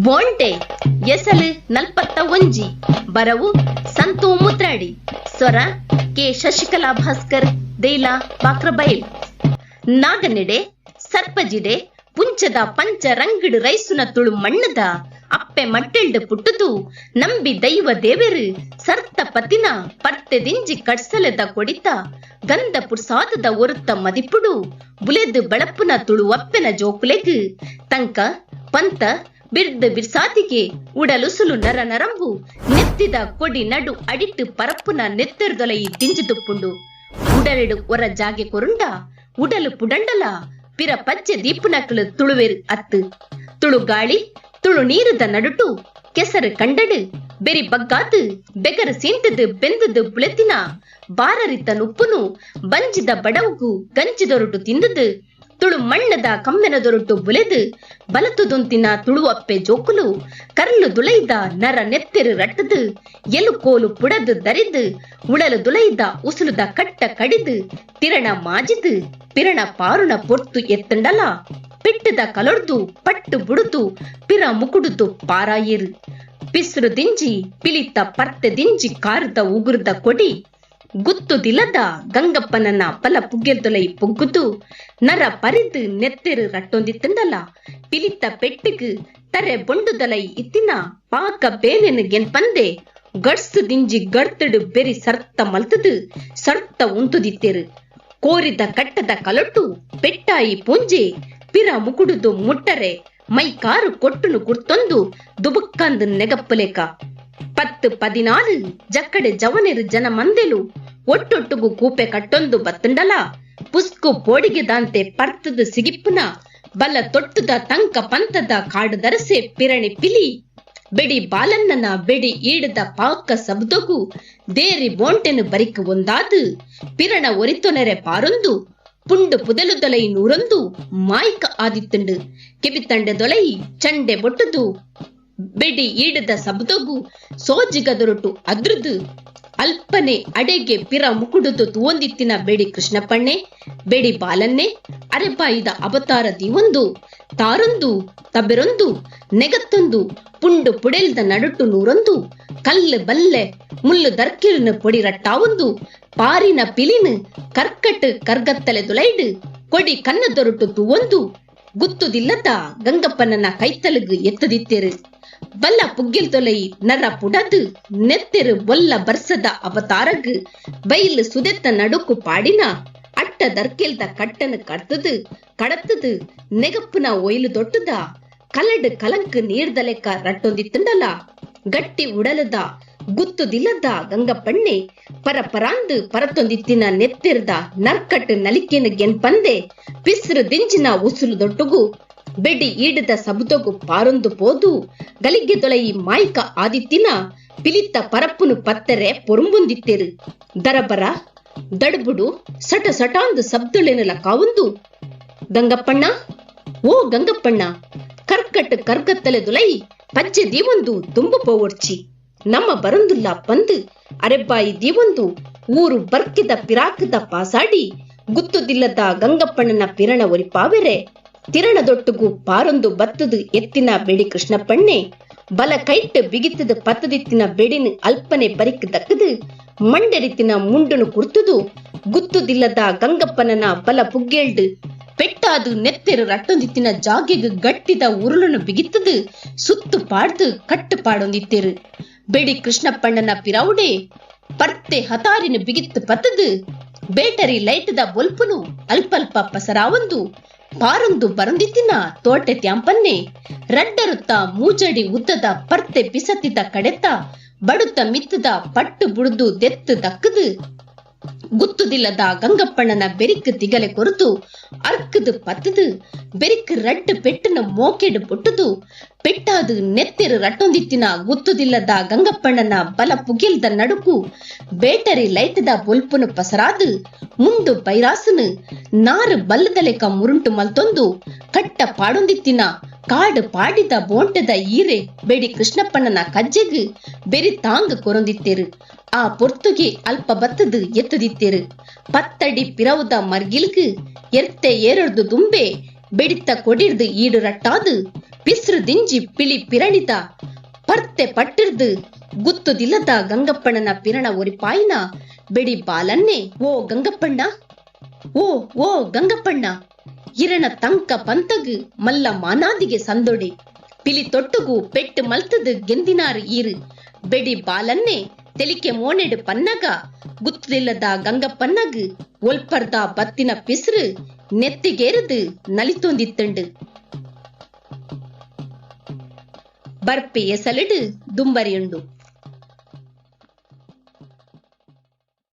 ಬೋಂಟೆ ಎಸಲು 41 ಬರವು ಸಂತು ಮುತ್ರಾಡಿ ಸ್ವರ ಕೆ ಶಶಿಕಲಾ ಭಾಸ್ಕರ್ ದೇಲಾ ಬಾಕ್ರಬೈಲ್ ನಾಗನೆಡೆ ಸರ್ಪಜಿಡೆ ಪುಂಚದ ಪಂಚ ರಂಗಿಡು ರೈಸುನ ತುಳು ಮಣ್ಣದ ಅಪ್ಪೆ ಮಟ್ಟೆಲ್ಡು ಪುಟ್ಟದು ನಂಬಿ ದೈವ ದೇವರು ಸರ್ತ ಪತಿನ ಪರ್ತೆದಿಂಜಿ ಕಡ್ಸಲೆದ ಕೊಡಿತ ಗಂಧ ಪುರ್ಸಾದದ ಒರುತ್ತ ಮದಿಪುಡು ಬುಲೆದು ಬೆಳಪುನ ತುಳು ಒಪ್ಪೆನ ಜೋಕುಲೆಗು ತಂಕ ಪಂತ ಬಿರ್ದು ಬಿರ್ಸಾತಿಗೆ ಉಡಲುಸುಲು ನರ ನರಂಬು ನೆತ್ತಿದ ಕೊಡಿ ನಡು ಅಡಿಟ್ಟು ಪರಪ್ಪುನ ನೆತ್ತೆರ್ದೊಲೈ ದಿಂಜು ತುಪ್ಪುಂಡು ಉಡಲೆಡು ಒರ ಜಾಗೆ ಕೊರುಂಡ ಉಡಲು ಪುಡಂಡಲ ಪಿರ ಪಚ್ಚೆ ದೀಪುನಕಲು ತುಳುವೆರು ಅತ್ತು ತುಳು ಗಾಳಿ ತುಳು ನೀರದ ನಡುಟು ಕೆಸರು ಕಂಡಡು ಬೆರಿ ಬಗ್ಗಾದು ಬೆಗರು ಸೀಂತದು ಬೆಂದದು ಬುಳೆತಿನ ಬಾರರಿತ ನುಪ್ಪುನು ಬಂಜಿದ ಬಡವುಗು ಗಂಜಿದೊರಟು ತಿಂದದು ತುಳು ಮಣ್ಣದ ಕಮ್ಮೆನದೊರಟು ಬುಲೆದು ಬಲತುದೊಂತಿನ ತುಳು ಅಪ್ಪೆ ಜೋಕುಲು ಕರ್ಲು ದುಲೈದ ನರ ನೆತ್ತೆರು ರಟ್ಟದು ಎಲು ಕೋಲು ಪುಡದು ದರಿದು ಉಳಲು ದುಲೈದ ಉಸುಲುದ ಕಟ್ಟ ಕಡಿದು ತಿರಣ ಮಾಜಿದು ಪಿರಣ ಪಾರುಣ ಪೊರ್ತು ಎತ್ತಂಡಲ ಪೆಟ್ಟದ ಕಲೊಡ್ದು ಪಟ್ಟು ಬುಡುತು ಪಿರ ಮುಕುಡುತು ಪಾರಾಯಿರು ಪಿಸ್ರು ದಿಂಜಿ ಪಿಲಿತ ಪರ್ತೆ ದಿಂಜಿ ಕಾರದ ಉಗುರದ ಕೊಡಿ ಗುತ್ತು ದಿಲದ ಗಂಗಪ್ಪನನ್ನ ಪಲ ಪುಗ್ಗೆದೊಲೈ ಪುಗ್ಗುದು ನರ ಪರಿದು ನೆತ್ತೆರು ರಟ್ಟೊಂದಿತ್ತಂಡಲ ಪಿಲಿತ ಪೆಟ್ಟಿಗು ತರೆ ಬೊಂಡುದಲೈ ಇತ್ತಿನ ಪಾಕ ಬೇನೆನು ಗೆನ್ಪಂದೆ ಗಡ್ಸು ದಿಂಜಿ ಗಡ್ತಡು ಬೆರಿ ಸರ್ತ ಮಲ್ತದು ಸರ್ತ ಉಂತುದಿತ್ತೆರು ಕೋರಿದ ಕಟ್ಟದ ಕಲೊಟ್ಟು ಪೆಟ್ಟಾಯಿ ಪೂಂಜೆ ಪಿರ ಮುಕುಡುದು ಮುಟ್ಟರೆ ಮೈ ಕಾರು ಕೊಟ್ಟುನು ಕುರ್ತೊಂದು ದುಬುಕ್ಕಂದು ನೆಗಪ್ಪಲೇಕ 10-14 ಜಕ್ಕಡೆ ಜವನೆರು ಜನ ಮಂದೆಲು ಒಟ್ಟೊಟ್ಟುಗು ಕೂಪೆ ಕಟ್ಟೊಂದು ಬತ್ತಂಡಲ ಪುಸ್ಕು ಪೋಡಿಗೆ ದಾಂತೆ ಪರ್ತದ ಸಿಗಿಪ್ಪುನ ಬಲ ತೊಟ್ಟುದ ತಂಕ ಪಂತದ ಕಾಡು ದರಸೆ ಪಿರಣಿ ಪಿಲಿ ಬೆಡಿ ಬಾಲನ್ನನ ಬೆಡಿ ಈಡದ ಪಾಕ ಸಬ್ದೊಗು ದೇರಿ ಬೋಂಟೆನು ಬರಿಕ ಒಂದಾದು ಪಿರಣ ಒರಿತೊನೆರೆ ಪಾರೊಂದು ಪುಂಡು ಪುದಲುದೊಲೈ ನೂರೊಂದು ಮಾಯ್ಕ ಆದಿತ್ತುಂಡು ಕೆಬಿತಂಡೆದೊಲೈ ಚಂಡೆ ಬೊಟ್ಟದು ಬೆಡಿ ಈಡದ ಸಬ್ದೊಗು ಸೋಜಿಗದೊರಟು ಅದ್ರದು ಅಲ್ಪನೆ ಅಡೆಗೆ ಪಿರ ಮುಕುಡುದು ತೂವೊಂದಿತ್ತಿನ ಬೇಡಿ ಕೃಷ್ಣಪ್ಪಣ್ಣೆ ಬೇಡಿ ಬಾಲನ್ನೆ ಅರೆಬಾಯಿದ ಅವತಾರ ದಿವೊಂದು ತಾರೊಂದು ತಬೆರೊಂದು ನೆಗತ್ತೊಂದು ಪುಂಡು ಪುಡೆಲ್ದ ನಡುಟು ನೂರೊಂದು ಕಲ್ಲು ಬಲ್ಲೆ ಮುಳ್ಳು ದರ್ಕಿರಿನ ಪೊಡಿ ರಟ್ಟಾವೊಂದು ಪಾರಿನ ಪಿಲಿನು ಕರ್ಕಟ್ಟು ಕರ್ಗತ್ತಲೆ ದುಲೈಡು ಕೊಡಿ ಕನ್ನದೊರಟು ತೂವೊಂದು ಗುತ್ತುದಿಲ್ಲದ ಗಂಗಪ್ಪನನ್ನ ಕೈತಲಗು ಎತ್ತದಿತ್ತೆರು ಬಲ್ಲ ಪುಗ್ಗಿಲ್ ತೊಲೈ ನರ ಪುಡದು ನೆತ್ತೆರು ಬೊಲ್ಲ ಬರ್ಸದ ಅವತಾರಗು ಬೈಲು ಸುದೆತ್ತ ನಡುಕು ಪಾಡಿನ ಅಟ್ಟ ದರ್ಕೆಲ್ದ ಕಟ್ಟನು ಕಡ್ತದು ಕಡತದು ನೆಗಪ್ಪುನ ಒಯ್ಲು ದೊಟ್ಟದ ಕಲಡು ಕಲಂಕ್ ನೀರ್ದಲೆಕ್ಕ ರಟ್ಟೊಂದಿತ್ತಂಡಲ ಗಟ್ಟಿ ಉಡಲದ ಗುತ್ತುದಿಲ್ಲದ ಗಂಗಪ್ಪಣ್ಣೆ ಪರಪರಾಂದು ಪರತೊಂದಿತ್ತಿನ ನೆತ್ತೆರ್ದ ನರ್ಕಟ್ಟು ನಲಿಕೆನ ಗೆನ್ಪಂದೆ ಪಿಸ್ರು ದಿಂಜಿನ ಉಸುಲು ದೊಟ್ಟುಗು ಬೆಡಿ ಈಡದ ಸಬುದೊಗು ಪಾರೊಂದು ಪೋದು ಗಲಿಗೆ ದೊಲೈ ಮಾಯ್ಕ ಆದಿತ್ತಿನ ಪಿಲಿತ್ತ ಪರಪ್ಪುನು ಪತ್ತರೆ ಪೊರುಂಬುಂದಿತ್ತೆರು ದರಬರ ದಡ್ಬುಡು ಸಟ ಸಟಾಂದು ಸಬ್ದುಳೆನಲ ಕಾವುಂದು ಗಂಗಪ್ಪಣ್ಣ ಓ ಗಂಗಪ್ಪಣ್ಣ ಕರ್ಕಟ್ಟು ಕರ್ಗತ್ತಲೆ ದುಲೈ ಪಜ್ಜೆ ದೀವೊಂದು ತುಂಬು ಪೋವರ್ಚಿ ನಮ್ಮ ಬರೊಂದುಲ್ಲ ಪಂದು ಅರೆಬ್ಬಾಯಿ ದೀವೊಂದು ಊರು ಬರ್ಕಿದ ಪಿರಾಕದ ಪಾಸಾಡಿ ಗುತ್ತುದಿಲ್ಲದ ಗಂಗಪ್ಪಣ್ಣನ ಪಿರಣ ಒರಿಪಾವೆರೆ ತಿರಣದೊಟ್ಟುಗು ಪಾರೊಂದು ಬತ್ತದು ಎತ್ತಿನ ಬೇಡಿ ಕೃಷ್ಣಪ್ಪಣ್ಣೆ ಬಲ ಕೈಟ್ಟು ಬಿಗಿತದ ಪತ್ತದಿತ್ತಿನ ಬೇಡಿನ ಅಲ್ಪನೆ ಬರಿಕ್ ದಕ್ಕದು ಮಂಡೆರಿತಿನ ಮುಂಡುನು ಕುರ್ತುದು ಗುತ್ತುದಿಲ್ಲದ ಗಂಗಪ್ಪನನ ಬಲ ಪುಗ್ಗೇಳ್ಡು ಪೆಟ್ಟಾದು ನೆತ್ತೆರು ರಟ್ಟೊಂದಿತ್ತಿನ ಜಾಗೆಗು ಗಟ್ಟಿದ ಉರುಳನು ಬಿಗಿತದು ಸುತ್ತು ಪಾಡ್ದು ಕಟ್ಟು ಪಾಡೊಂದಿತ್ತೆರು ಬೇಡಿ ಕೃಷ್ಣಪ್ಪಣ್ಣನ ಪಿರೌಡೆ ಪರ್ತೆ ಹತಾರಿನ ಬಿಗಿತ್ತು ಪತ್ತದು ಬೇಟರಿ ಲೈಟದ ಬೊಲ್ಪುನು ಅಲ್ಪಲ್ಪ ಪಸರಾವೊಂದು ಪಾರೊಂದು ಬರೊಂದಿತ್ತಿನ ತೋಟೆ ತ್ಯಾಂಪನ್ನೆ ರಡ್ಡರುತ್ತ ಮೂಜಡಿ ಉದ್ದದ ಪರ್ತೆ ಪಿಸತಿದ ಕಡೆತ್ತ ಬಡುತ್ತ ಮಿತ್ತದ ಪಟ್ಟು ಬುಡ್ದು ದೆತ್ತು ದಕ್ಕದು ಗುತ್ತುದಿಲ್ಲದ ಗಂಗಪ್ಪಣ್ಣನ ಬೆರಿಕ್ ತಿಗಲೆ ಕೊರತು ಅರ್ಕದು ಪತ್ತದು ಬೆರಿಕ್ ರಡ್ಡು ಪೆಟ್ಟನ ಮೋಕೆಡು ಪುಟ್ಟದು ಪೆಟ್ಟಾದು ನೆತ್ತೆರು ರಟ್ಟೊಂದಿತ್ತಿನ ಗುತ್ತುದಿಲ್ಲದ ಗಂಗಪ್ಪಣ್ಣನ ಬಲ ಪುಗಿಲ್ದ ನಡುಕು ಬೇಟರಿ ಲೈಟದ ಬೊಲ್ಪುನು ಪಸರಾದು ಮುಂದು ಬೈರಾಸನು ನಾರು ಬಲ್ಲದಲೆಕ ಮುರುಂಟು ಮಲ್ತೊಂದು ಕಟ್ಟ ಪಾಡೊಂದಿತ್ತಿನ ಕಾಡು ಪಾಡಿದ ಬೋಂಟದ ಈರೆ ಬೇಡಿ ಕೃಷ್ಣಪ್ಪಣ್ಣನ ಕಜ್ಜೆಗು ಬೆರಿ ತಾಂಗ ಕೊರೊಂದಿತ್ತೆರು ಆ ಪೊರ್ತುಗೆ ಅಲ್ಪ ಬತ್ತದು ಎತ್ತದಿತ್ತೆರು ಪತ್ತಡಿ ಪಿರವುದ ಮರ್ಗಿಲ್ಗು ಎರ್ತೆ ಏರಡ್ದು ದುಂಬೆ ಬೆಡಿತ ಕೊಡಿರ್ದು ಈಡು ರಟ್ಟಾದು ಪಿಸ್ರು ದಿಂಜಿ ಪಿಳಿ ಪಿರಣಿತ ಪರ್ತೆ ಪಟ್ಟಿರ್ದು ಗುತ್ತುದಿಲ್ಲದ ಗಂಗಪ್ಪಣ್ಣನ ಪಿರಣ ಒರಿಪಾಯಿನ ಬೆಡಿ ಬಾಲನ್ನೇ ಓ ಗಂಗಪ್ಪಣ್ಣ ಓ ಓ ಗಂಗಪ್ಪಣ್ಣ ಇರಣ ತಂಕ ಪಂತಗು ಮಲ್ಲ ಮಾನಾದಿಗೆ ಸಂದೊಡೆ ಪಿಲಿ ತೊಟ್ಟುಗು ಪೆಟ್ಟು ಮಲ್ತದು ಗೆಂದಿನಾರು ಈರು ಬೆಡಿ ಬಾಲನ್ನೇ ತೆಲಿಕೆ ಮೋನೆಡು ಪನ್ನಗ ಗುತ್ತುದಿಲ್ಲದ ಗಂಗಪ್ಪನ್ನಗು ಒಲ್ಪರ್ದ ಬತ್ತಿನ ಪಿಸ್ರು ನೆತ್ತಿಗೇರದು ನಲಿತೊಂದಿತ್ತುಂಡು ಬರ್ಪೆ ಎಸಲಿಡು ದುಂಬರಿಯುಂಡು.